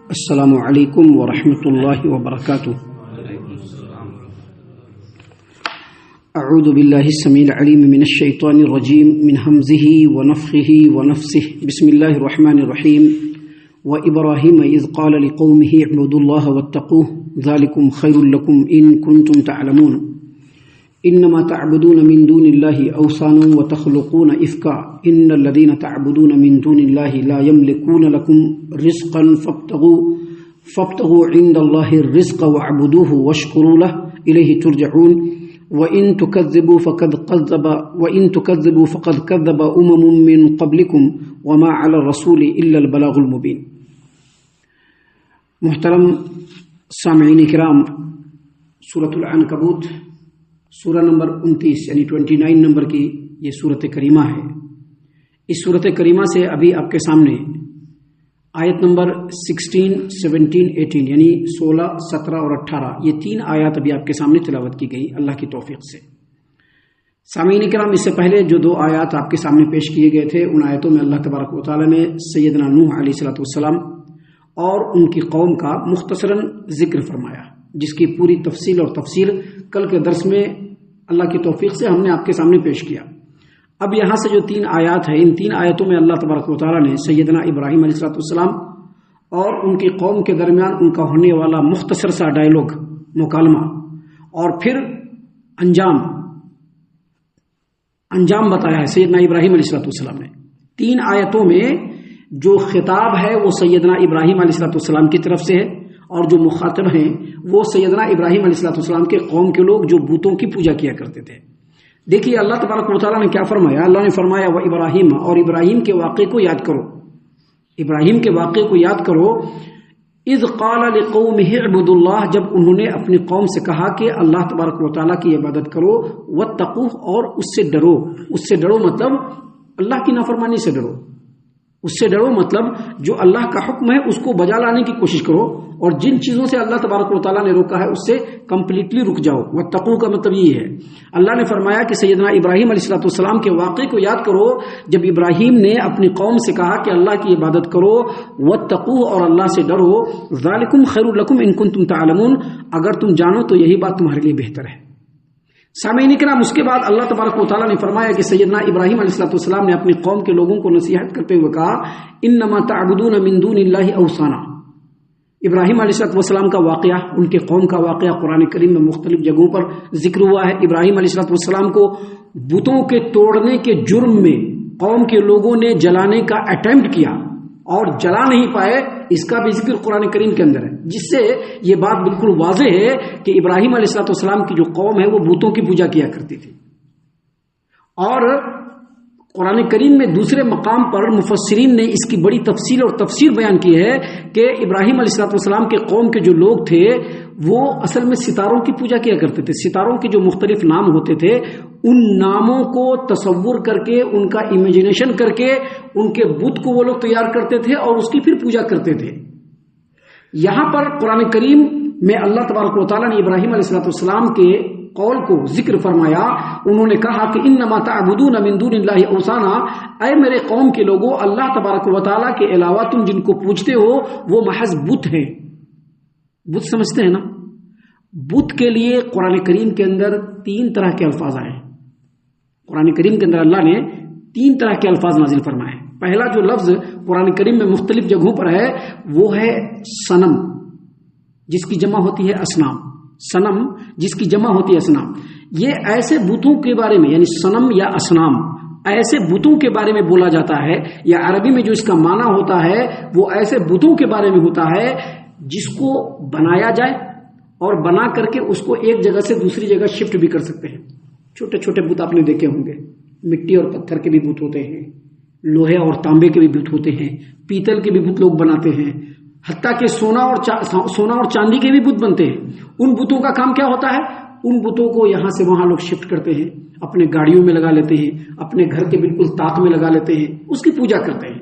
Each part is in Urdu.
السلام علیکم ورحمۃ اللہ وبرکاتہ. اعوذ باللہ السمیع العلیم من الشیطان الرجیم من حمزہ ونفخہ ونفثہ. بسم اللہ الرحمن الرحیم. وإبراہیم اذ قال لقومہ اعبدوا اللہ واتقوہ ذلکم خیر لکم ان کنتم تعلمون. انما تعبدون من دون اللہ اوثانا وتخلقون افکا ان الذین تعبدون من دون اللہ لا یملکون لکم رزقا فابتغوا عند اللہ الرزق واعبدوہ واشکروا لہ الیہ ترجعون. وَإِن تُكَذِّبُوا فَقَدْ كَذَّبَ أُمَمٌ مِّن قَبْلِكُمْ وَمَا عَلَى الرَّسُولِ إِلَّا الْبَلَاغُ الْمُبِينُ. محترم سامعین کرام، سورۃ العنکبوت سورہ نمبر 29 یعنی 29 نمبر کی یہ سورت کریمہ ہے. اس سورت کریمہ سے ابھی آپ کے سامنے آیت نمبر 16, 17, 18 یعنی 16, 17 اور 18 یہ 3 آیات ابھی آپ کے سامنے تلاوت کی گئی اللہ کی توفیق سے. سامعین کرام، اس سے پہلے جو 2 آیات آپ کے سامنے پیش کیے گئے تھے ان آیتوں میں اللہ تبارک و تعالی نے سیدنا نوح علیہ الصلوۃ والسلام اور ان کی قوم کا مختصراً ذکر فرمایا، جس کی پوری تفصیل اور تفسیر کل کے درس میں اللہ کی توفیق سے ہم نے آپ کے سامنے پیش کیا. اب یہاں سے جو 3 آیات ہیں ان 3 آیتوں میں اللہ تبارک و تعالیٰ نے سیدنا ابراہیم علیہ الصلوۃ والسلام اور ان کی قوم کے درمیان ان کا ہونے والا مختصر سا ڈائلاگ، مکالمہ، اور پھر انجام بتایا ہے سیدنا ابراہیم علیہ الصلوۃ والسلام نے. 3 آیتوں میں جو خطاب ہے وہ سیدنا ابراہیم علیہ الصلوۃ والسلام کی طرف سے ہے، اور جو مخاطب ہیں وہ سیدنا ابراہیم علیہ الصلوۃ والسلام کے قوم کے لوگ جو بتوں کی پوجا کیا کرتے تھے. دیکھیے اللہ تبارک و تعالیٰ نے کیا فرمایا. اللہ نے فرمایا وہ ابراہیم، اور ابراہیم کے واقعے کو یاد کرو، ابراہیم کے واقعے کو یاد کرو. اذ قال لقومہ اعبدوا اللہ، جب انہوں نے اپنی قوم سے کہا کہ اللہ تبارک و تعالیٰ کی عبادت کرو، واتقوہ، اور اس سے ڈرو. اس سے ڈرو مطلب اللہ کی نافرمانی سے ڈرو. اس سے ڈرو مطلب جو اللہ کا حکم ہے اس کو بجا لانے کی کوشش کرو، اور جن چیزوں سے اللہ تبارک و تعالیٰ نے روکا ہے اس سے کمپلیٹلی رک جاؤ. واتقوا کا مطلب یہ ہے. اللہ نے فرمایا کہ سیدنا ابراہیم علیہ الصلوۃ والسلام کے واقعے کو یاد کرو جب ابراہیم نے اپنی قوم سے کہا کہ اللہ کی عبادت کرو، واتقوا، اور اللہ سے ڈرو. ذالکم خیر لکم ان کنتم تعلمون، اگر تم جانو تو یہی بات تمہارے لیے بہتر ہے. سامعین کرام، اس کے بعد اللہ تبارک و تعالیٰ نے فرمایا کہ سیدنا ابراہیم علیہ الصلوۃ والسلام نے اپنی قوم کے لوگوں کو نصیحت کرتے ہوئے کہا انما تعبدون من دون اللہ اوثانا. ابراہیم علیہ الصلوۃ والسلام کا واقعہ، ان کے قوم کا واقعہ قرآن کریم میں مختلف جگہوں پر ذکر ہوا ہے. ابراہیم علیہ الصلوۃ والسلام کو بتوں کے توڑنے کے جرم میں قوم کے لوگوں نے جلانے کا اٹیمپٹ کیا اور جلا نہیں پائے، اس کا بھی ذکر قرآن کریم کے اندر ہے، جس سے یہ بات بالکل واضح ہے کہ ابراہیم علیہ الصلوۃ والسلام کی جو قوم ہے وہ بتوں کی پوجا کیا کرتی تھی. اور قرآن کریم میں دوسرے مقام پر مفسرین نے اس کی بڑی تفصیل اور تفسیر بیان کی ہے کہ ابراہیم علیہ الصلوۃ والسلام کے قوم کے جو لوگ تھے وہ اصل میں ستاروں کی پوجا کیا کرتے تھے. ستاروں کے جو مختلف نام ہوتے تھے ان ناموں کو تصور کر کے، ان کا امیجنیشن کر کے ان کے بت کو وہ لوگ تیار کرتے تھے اور اس کی پھر پوجا کرتے تھے. یہاں پر قرآن کریم میں اللہ تبارک و تعالیٰ نے ابراہیم علیہ الصلوۃ والسلام کے قول کو ذکر فرمایا. انہوں نے کہا کہ انما تعبدون من دون اللہ اوثانا، اے میرے قوم کے لوگوں، اللہ تبارک و تعالیٰ کے علاوہ تم جن کو پوجتے ہو وہ محض بت ہیں. بت سمجھتے ہیں نا؟ بت کے لیے قرآن کریم کے اندر 3 طرح کے الفاظ آئے. قرآن کریم کے اندر اللہ نے 3 طرح کے الفاظ نازل فرمائے. پہلا جو لفظ قرآن کریم میں مختلف جگہوں پر ہے وہ ہے صنم، جس کی جمع ہوتی ہے اصنام. صنم جس کی جمع ہوتی ہے اصنام. یہ ایسے بتوں کے بارے میں، یعنی صنم یا اصنام، ایسے بتوں کے بارے میں بولا جاتا ہے، یا عربی میں جو اس کا معنی ہوتا ہے وہ ایسے بتوں کے بارے میں ہوتا ہے جس کو بنایا جائے اور بنا کر کے اس کو ایک جگہ سے دوسری جگہ شفٹ بھی کر سکتے ہیں. چھوٹے چھوٹے بت آپ نے دیکھے ہوں گے، مٹی اور پتھر کے بھی بت ہوتے ہیں، لوہے اور تانبے کے بھی بت ہوتے ہیں، پیتل کے بھی بت لوگ بناتے ہیں، حتیٰ کہ سونا اور چاندی کے بھی بت بنتے ہیں. ان بتوں کا کام کیا ہوتا ہے؟ ان بتوں کو یہاں سے وہاں لوگ شفٹ کرتے ہیں، اپنے گاڑیوں میں لگا لیتے ہیں، اپنے گھر کے بالکل طاق میں لگا لیتے ہیں، اس کی پوجا کرتے ہیں.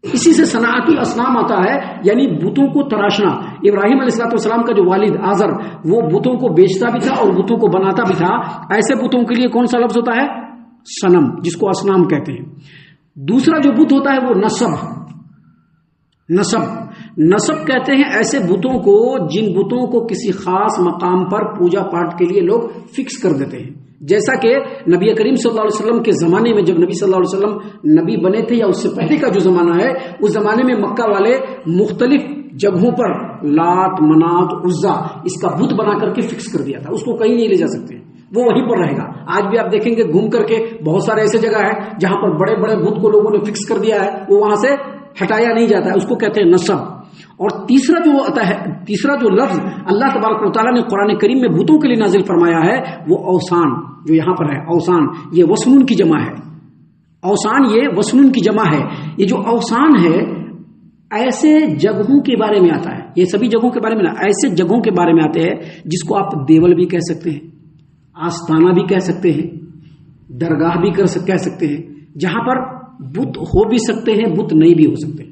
اسی سے صنعتی اصنام آتا ہے، یعنی بتوں کو تراشنا. ابراہیم علیہ الصلوۃ والسلام کا جو والد آزر وہ بتوں کو بیچتا بھی تھا اور بتوں کو بناتا بھی تھا. ایسے بتوں کے لیے کون سا لفظ ہوتا ہے؟ صنم، جس کو اصنام کہتے ہیں. دوسرا جو بت ہوتا ہے وہ نصب. نسب کہتے ہیں ایسے بتوں کو جن بتوں کو کسی خاص مقام پر پوجا پاٹ کے لیے لوگ فکس کر دیتے ہیں. جیسا کہ نبی کریم صلی اللہ علیہ وسلم کے زمانے میں جب نبی صلی اللہ علیہ وسلم نبی بنے تھے یا اس سے پہلے کا جو زمانہ ہے اس زمانے میں مکہ والے مختلف جگہوں پر لات منات عزا اس کا بت بنا کر کے فکس کر دیا تھا. اس کو کہیں نہیں لے جا سکتے, وہ وہیں پر رہے گا. آج بھی آپ دیکھیں گے گھوم کر کے بہت سارے ایسے جگہ ہے جہاں پر بڑے بڑے بت کو لوگوں نے فکس کر دیا ہے, وہ وہاں سے ہٹایا نہیں جاتا ہے. اس کو کہتے ہیں نسب. اور تیسرا جو لفظ اللہ تبارک و تعالیٰ نے قرآن کریم میں بتوں کے لیے نازل فرمایا ہے وہ اوثان, جو یہاں پر ہے اوثان, یہ وثنون کی جمع ہے. اوثان یہ وثنون کی جمع ہے. یہ جو اوثان ہے ایسے جگہوں کے بارے میں آتا ہے, یہ سبھی جگہوں کے بارے میں ایسے جگہوں کے بارے میں آتے ہیں جس کو آپ دیول بھی کہہ سکتے ہیں, آستانہ بھی کہہ سکتے ہیں, درگاہ بھی کہہ سکتے ہیں, جہاں پر بت ہو بھی سکتے ہیں بت نہیں بھی ہو سکتے.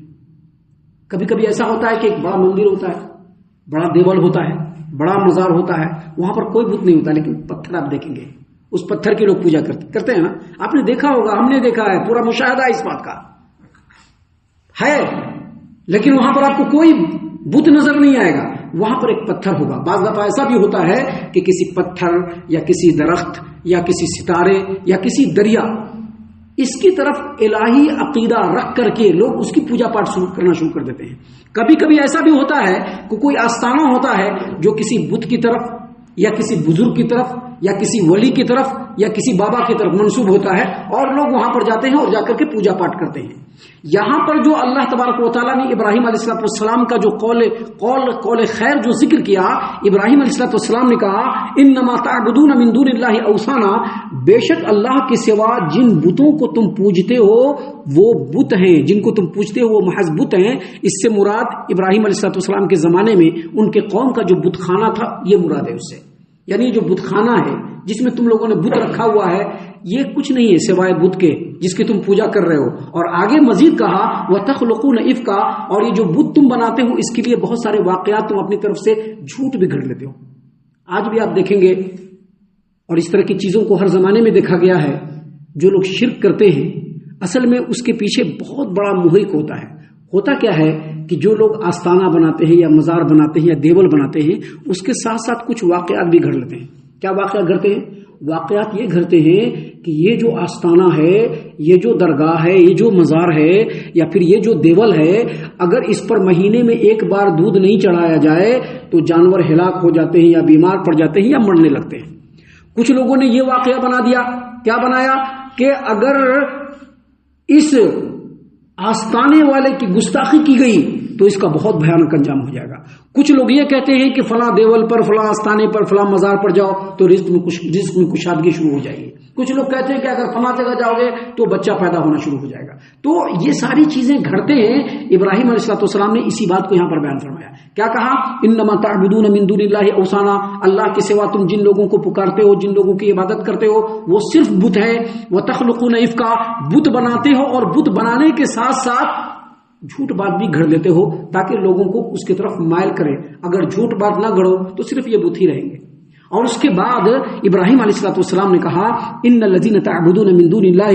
کبھی کبھی ایسا ہوتا ہے کہ ایک بڑا مندر ہوتا ہے, بڑا دیول ہوتا ہے, بڑا مزار ہوتا ہے, وہاں پر کوئی بت نہیں ہوتا لیکن پتھر آپ دیکھیں گے اس پتھر کی لوگ پوجا کرتے ہیں نا. آپ نے دیکھا ہوگا, ہم نے دیکھا ہے, پورا مشاہدہ اس بات کا ہے, لیکن وہاں پر آپ کو کوئی بت نظر نہیں آئے گا. وہاں پر ایک پتھر ہوگا. بعض دفعہ ایسا بھی ہوتا ہے کہ کسی پتھر یا کسی درخت یا کسی ستارے یا کسی دریا اس کی طرف الہی عقیدہ رکھ کر کے لوگ اس کی پوجا پاٹ کرنا شروع کر دیتے ہیں. کبھی کبھی ایسا بھی ہوتا ہے کہ کوئی آستانہ ہوتا ہے جو کسی بت کی طرف یا کسی بزرگ کی طرف یا کسی ولی کی طرف یا کسی بابا کی طرف منسوب ہوتا ہے اور لوگ وہاں پر جاتے ہیں اور جا کر کے پوجا پاٹ کرتے ہیں. یہاں پر جو اللہ تبارک و تعالیٰ نے ابراہیم علیہ السلام کا جو قول خیر جو ذکر کیا, ابراہیم علیہ السلام نے کہا انما تعبدون من دون اللہ اوثانا, بے شک اللہ کے سوا جن بتوں کو تم پوجتے ہو وہ بت ہیں, جن کو تم پوجتے ہو وہ محض بت ہیں. اس سے مراد ابراہیم علیہ السلام کے زمانے میں ان کے قوم کا جو بت خانہ تھا یہ مراد ہے اس سے. یعنی جو بت خانہ ہے جس میں تم لوگوں نے بت رکھا ہوا ہے یہ کچھ نہیں ہے سوائے بت کے جس کی تم پوجا کر رہے ہو. اور آگے مزید کہا وَتَخْلُقُونَ إِفْكًا, اور یہ جو بت تم بناتے ہو اس کے لیے بہت سارے واقعات تم اپنی طرف سے جھوٹ بھی گھڑ لیتے ہو. آج بھی آپ دیکھیں گے اور اس طرح کی چیزوں کو ہر زمانے میں دیکھا گیا ہے. جو لوگ شرک کرتے ہیں اصل میں اس کے پیچھے بہت بڑا محرک ہوتا ہے. ہوتا کیا ہے کہ جو لوگ آستانہ بناتے ہیں یا مزار بناتے ہیں یا دیول بناتے ہیں اس کے ساتھ ساتھ کچھ واقعات بھی گھڑ لیتے ہیں. کیا واقعات گھڑتے ہیں؟ واقعات یہ گھڑتے ہیں کہ یہ جو آستانہ ہے, یہ جو درگاہ ہے, یہ جو مزار ہے یا پھر یہ جو دیول ہے, اگر اس پر مہینے میں ایک بار دودھ نہیں چڑھایا جائے تو جانور ہلاک ہو جاتے ہیں یا بیمار پڑ جاتے ہیں یا مرنے لگتے ہیں. کچھ لوگوں نے یہ واقعہ بنا دیا. کیا بنایا کہ اگر اس آستانے والے کی گستاخی کی گئی تو اس کا بہت بھیانک انجام ہو جائے گا. کچھ لوگ یہ کہتے ہیں کہ فلاں دیول پر, فلاں آستانے پر, فلاں مزار پر جاؤ تو رزق میں کشادگی شروع ہو جائے گی. کچھ لوگ کہتے ہیں کہ اگر فلاں جگہ جاؤ گے تو بچہ پیدا ہونا شروع ہو جائے گا. تو یہ ساری چیزیں گھڑتے ہیں. ابراہیم علیہ السلام نے اسی بات کو یہاں پر بیان فرمایا. کیا کہا؟ انما تعبدون من دون اللہ اوثانا, اللہ کے سوا تم جن لوگوں کو پکارتے ہو, جن لوگوں کی عبادت کرتے ہو وہ صرف بت ہے. وتخلقون افکا, بت بناتے ہو اور بت بنانے کے ساتھ ساتھ جھوٹ بات بھی گھڑ لیتے ہو تاکہ لوگوں کو اس کی طرف مائل کرے. اگر جھوٹ بات نہ گھڑو تو صرف یہ بت ہی رہیں گے. اور اس کے بعد ابراہیم علیہ السلام نے کہا ان الذین تعبدون من دون اللہ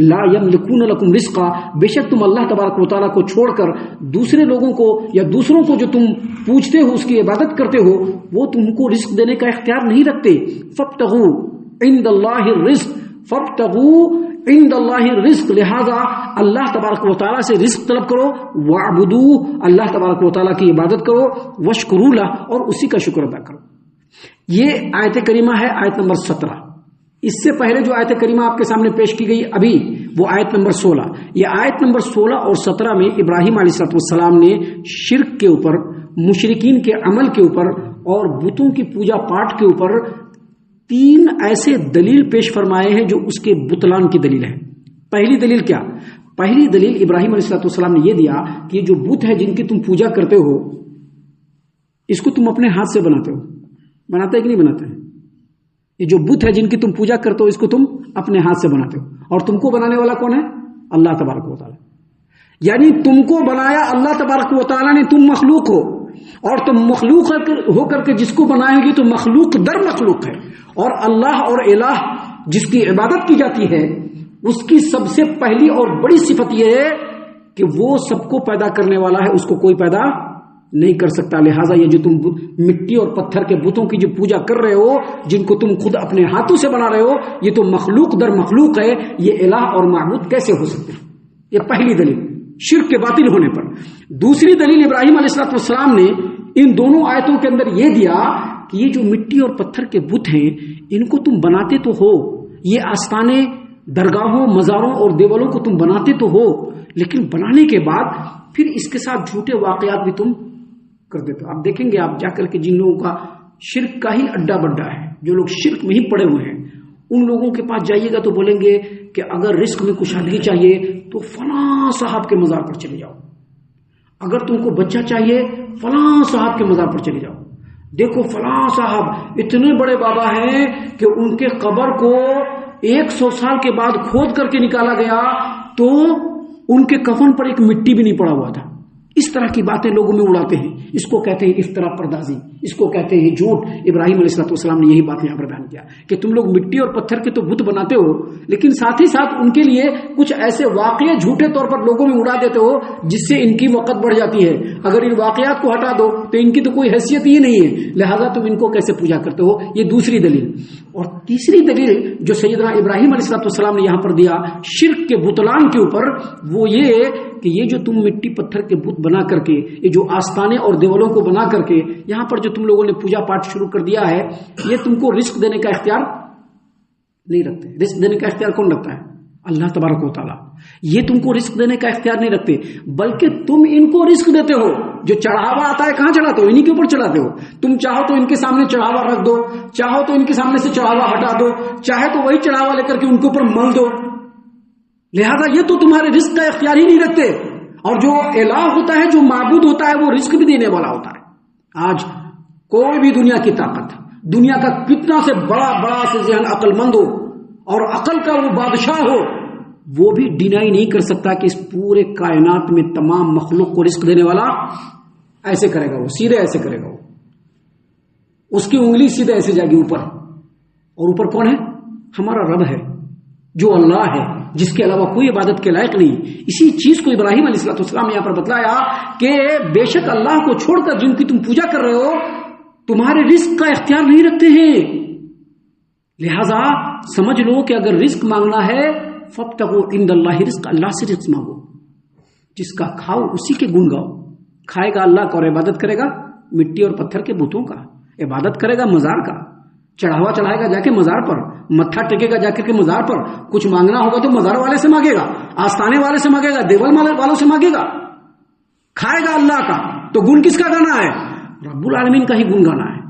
لا یملکون لکم رزقا, بے شک تم اللہ تبارک و تعالیٰ کو چھوڑ کر دوسرے لوگوں کو یا دوسروں کو جو تم پوجتے ہو اس کی عبادت کرتے ہو وہ تم کو رزق دینے کا اختیار نہیں رکھتے. فابتغوا عند اللہ الرزق, فابتغوا عند اللہ الرزق, لہذا اللہ تبارک و تعالیٰ سے رزق طلب کرو. وعبدوہ, اللہ تبارک و تعالیٰ کی عبادت کرو. واشکروا لہ, اور اسی کا شکر ادا کرو. یہ آیت کریمہ ہے آیت نمبر 17. اس سے پہلے جو آیت کریمہ آپ کے سامنے پیش کی گئی ابھی وہ آیت نمبر 16. یہ آیت نمبر 16 اور 17 میں ابراہیم علیہ السلام نے شرک کے اوپر, مشرکین کے عمل کے اوپر اور بتوں کی پوجا پاٹ کے اوپر 3 ایسے دلیل پیش فرمائے ہیں جو اس کے بطلان کی دلیل ہے. پہلی دلیل کیا؟ پہلی دلیل ابراہیم علیہ السلام نے یہ دیا کہ یہ جو بت ہے جن کی تم پوجا کرتے ہو اس کو تم اپنے ہاتھ سے بناتے ہو. بناتے کہ نہیں بناتے ہیں؟ یہ جو بت ہے جن کی تم پوجا کرتے ہو اس کو تم اپنے ہاتھ سے بناتے ہو. اور تم کو بنانے والا کون ہے؟ اللہ تبارک و تعالیٰ. یعنی تم کو بنایا اللہ تبارک و تعالیٰ نے, تم مخلوق ہو اور تم مخلوق ہو کر کے جس کو بنائے گی تو مخلوق در مخلوق ہے. اور اللہ اور الہ جس کی عبادت کی جاتی ہے اس کی سب سے پہلی اور بڑی صفت یہ ہے کہ وہ سب کو پیدا کرنے والا ہے، اس کو کوئی پیدا نہیں کر سکتا. لہٰذا یہ جو تم مٹی اور پتھر کے بتوں کی جو پوجا کر رہے ہو، جن کو تم خود اپنے ہاتھوں سے بنا رہے ہو، یہ تو مخلوق در مخلوق ہے. یہ الہ اور معبود کیسے ہو سکتے ہیں؟ یہ پہلی دلیل شرک کے باطل ہونے پر. دوسری دلیل ابراہیم علیہ السلام نے ان دونوں آیتوں کے اندر یہ دیا کہ یہ جو مٹی اور پتھر کے بت ہیں، ان کو تم بناتے تو ہو، یہ آستانے، درگاہوں، مزاروں اور دیولوں کو تم بناتے تو ہو، لیکن بنانے کے بعد پھر اس کے ساتھ جھوٹے واقعات بھی تم کر دیتے ہو. آپ دیکھیں گے آپ جا کر کے جن لوگوں کا شرک کا ہی اڈا بڈا ہے، جو لوگ شرک میں ہی پڑے ہوئے ہیں، ان لوگوں کے پاس جائیے گا تو بولیں گے کہ اگر رزق میں کشادگی چاہیے تو فلاں صاحب کے مزار پر چلے جاؤ، اگر تم کو بچہ چاہیے فلاں صاحب کے مزار پر چلے جاؤ. دیکھو فلاں صاحب اتنے بڑے بابا ہیں کہ ان کے قبر کو 100 سال کے بعد کھود کر کے نکالا گیا تو ان کے کفن پر ایک مٹی بھی نہیں پڑا ہوا تھا. اس طرح کی باتیں لوگوں میں اڑاتے ہیں. اس کو کہتے ہیں افترا پردازی، اس کو کہتے ہیں جھوٹ. ابراہیم علیہ السلام نے یہی بات یہاں پر بیان کیا کہ تم لوگ مٹی اور پتھر کے تو بت بناتے ہو، لیکن ساتھ ہی ساتھ ان کے لیے کچھ ایسے واقعے جھوٹے طور پر لوگوں میں اڑا دیتے ہو جس سے ان کی وقت بڑھ جاتی ہے. اگر ان واقعات کو ہٹا دو تو ان کی تو کوئی حیثیت ہی نہیں ہے، لہٰذا تم ان کو کیسے پوجا کرتے ہو. یہ دوسری دلیل. اور تیسری دلیل جو سیدنا ابراہیم علیہ السلام نے یہاں پر دیا شرک کے بتلان کے اوپر، وہ یہ کہ یہ جو تم مٹی پتھر کے بت بنا کر کے، یہ جو آستانے اور دیولوں کو بنا کر کے یہاں پر جو تم لوگوں نے پوجا پاٹ شروع کر دیا ہے، یہ تم کو رزق دینے کا اختیار نہیں رکھتے. رزق دینے کا اختیار کون رکھتا ہے؟ اللہ تبارک و تعالیٰ. یہ تم کو رزق دینے کا اختیار نہیں رکھتے، بلکہ تم ان کو رزق دیتے ہو. جو چڑھاوا آتا ہے کہاں چڑھاتے ہو؟ انہی کے اوپر چڑھاتے ہو. تم چاہو تو ان کے سامنے چڑھاوا رکھ دو، چاہو تو ان کے سامنے سے چڑھاوا ہٹا دو، چاہے تو وہی چڑھاوا لے کر کے ان کے اوپر مل دو. لہذا یہ تو تمہارے رزق کا اختیار ہی نہیں رکھتے. اور جو الہ ہوتا ہے، جو معبود ہوتا ہے، وہ رزق بھی دینے والا ہوتا ہے. آج کوئی بھی دنیا کی طاقت، دنیا کا کتنا سے بڑا سے ذہن عقل مند ہو اور عقل کا وہ بادشاہ ہو، وہ بھی ڈینائی نہیں کر سکتا کہ اس پورے کائنات میں تمام مخلوق کو رزق دینے والا ایسے کرے گا، وہ سیدھے ایسے کرے گا. اس کی انگلی سیدھے ایسے جائے گی اوپر. اور اوپر کون ہے؟ ہمارا رب ہے، جو اللہ ہے، جس کے علاوہ کوئی عبادت کے لائق نہیں. اسی چیز کو ابراہیم علیہ السلام نے یہاں پر بتلایا کہ بے شک اللہ کو چھوڑ کر جن کی تم پوجا کر رہے ہو تمہارے رزق کا اختیار نہیں رکھتے ہیں. لہذا سمجھ لو کہ اگر رزق مانگنا ہے فابتغوا عند اللہ رزق، اللہ سے رزق مانگو. جس کا کھاؤ اسی کے گن گاؤ. کھائے گا اللہ کا اور عبادت کرے گا مٹی اور پتھر کے بتوں کا، عبادت کرے گا مزار کا، چڑھاوا چڑھائے گا جا کے مزار پر، متھا ٹیکے گا جا کے مزار پر. کچھ مانگنا ہوگا تو مزار والے سے مانگے گا، آستانے والے سے مانگے گا، دیول والوں سے مانگے گا. کھائے گا اللہ کا تو گن کس کا گانا ہے؟ رب العالمین کا ہی گن گانا ہے.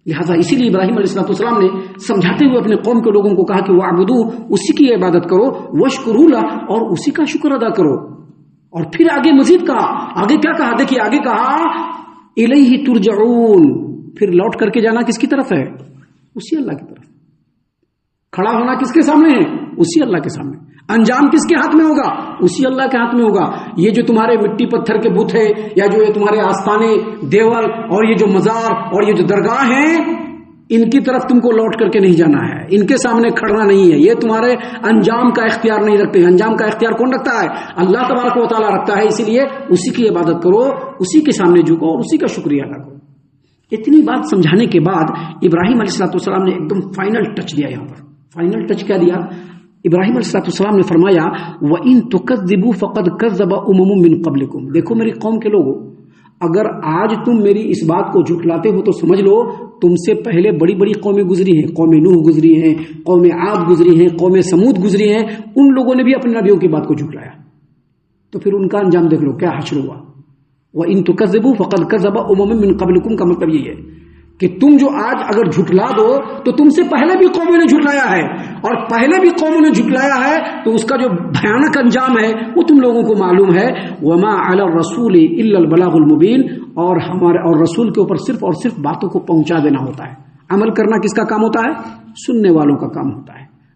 لہٰذا اسی لیے ابراہیم علیہ السلام نے سمجھاتے ہوئے اپنے قوم کے لوگوں کو کہا کہ وَاعْبُدُوهُ، اسی کی عبادت کرو، وَاشْكُرُوا لَهُ، اور اسی کا شکر ادا کرو. اور پھر آگے مزید کہا، آگے کیا کہا؟ دیکھیے آگے کہا الیہ ترجعون، پھر لوٹ کر کے جانا کس کی طرف ہے؟ اسی اللہ کی طرف. کھڑا ہونا کس کے سامنے ہے؟ اسی اللہ کے سامنے. انجام کس کے ہاتھ میں ہوگا؟ اسی اللہ کے ہاتھ میں ہوگا. یہ جو تمہارے مٹی پتھر کے بت ہے، یا جو یہ تمہارے آستانے، دیول، اور یہ جو مزار اور یہ جو درگاہ ہیں، ان کی طرف تم کو لوٹ کر کے نہیں جانا ہے، ان کے سامنے کھڑنا نہیں ہے. یہ تمہارے انجام کا اختیار نہیں رکھتے. انجام کا اختیار کون رکھتا ہے؟ اللہ تبارک و تعالیٰ رکھتا ہے. اسی لیے اسی کی عبادت کرو، اسی کے سامنے جھکو اور اسی کا شکریہ ادا کرو. اتنی بات سمجھانے کے بعد ابراہیم علیہ السلام نے ایک دم فائنل ٹچ دیا. یہاں پر فائنل ٹچ کیا دیا؟ ابراہیم علیہ السلام نے فرمایا وَإِن تُكَذِّبُوا فَقَدْ كَذَّبَ أُمَمٌ مِّن قَبْلِكُمْ. دیکھو میری قوم کے لوگوں، اگر آج تم میری اس بات کو جھٹلاتے ہو تو سمجھ لو تم سے پہلے بڑی بڑی قومیں گزری ہیں. قوم نوح گزری ہیں، قوم عاد گزری ہیں، قوم سمود گزری ہیں. ان لوگوں نے بھی اپنے نبیوں کی بات کو جھٹلایا. تو پھر ان کا انجام دیکھ لو کیا حشر ہوا. وَإِن تُكَذِّبُوا فَقَدْ كَذَّبَ أُمَمٌ مِّن قَبْلِكُمْ کا مطلب یہ ہے کہ تم جو آج اگر جھٹلا دو تو تم سے پہلے بھی قوموں نے جھٹلایا ہے، اور پہلے بھی قوموں نے جھٹلایا ہے تو اس کا جو بھیانک انجام ہے وہ تم لوگوں کو معلوم ہے. وَمَا عَلَى الرَّسُولِ إِلَّا الْبَلَاغُ الْمُبِينُ، اور رسول کے اوپر صرف اور صرف باتوں کو پہنچا دینا ہوتا ہے. عمل کرنا کس کا کام ہوتا ہے؟ سننے والوں کا کام ہوتا ہے.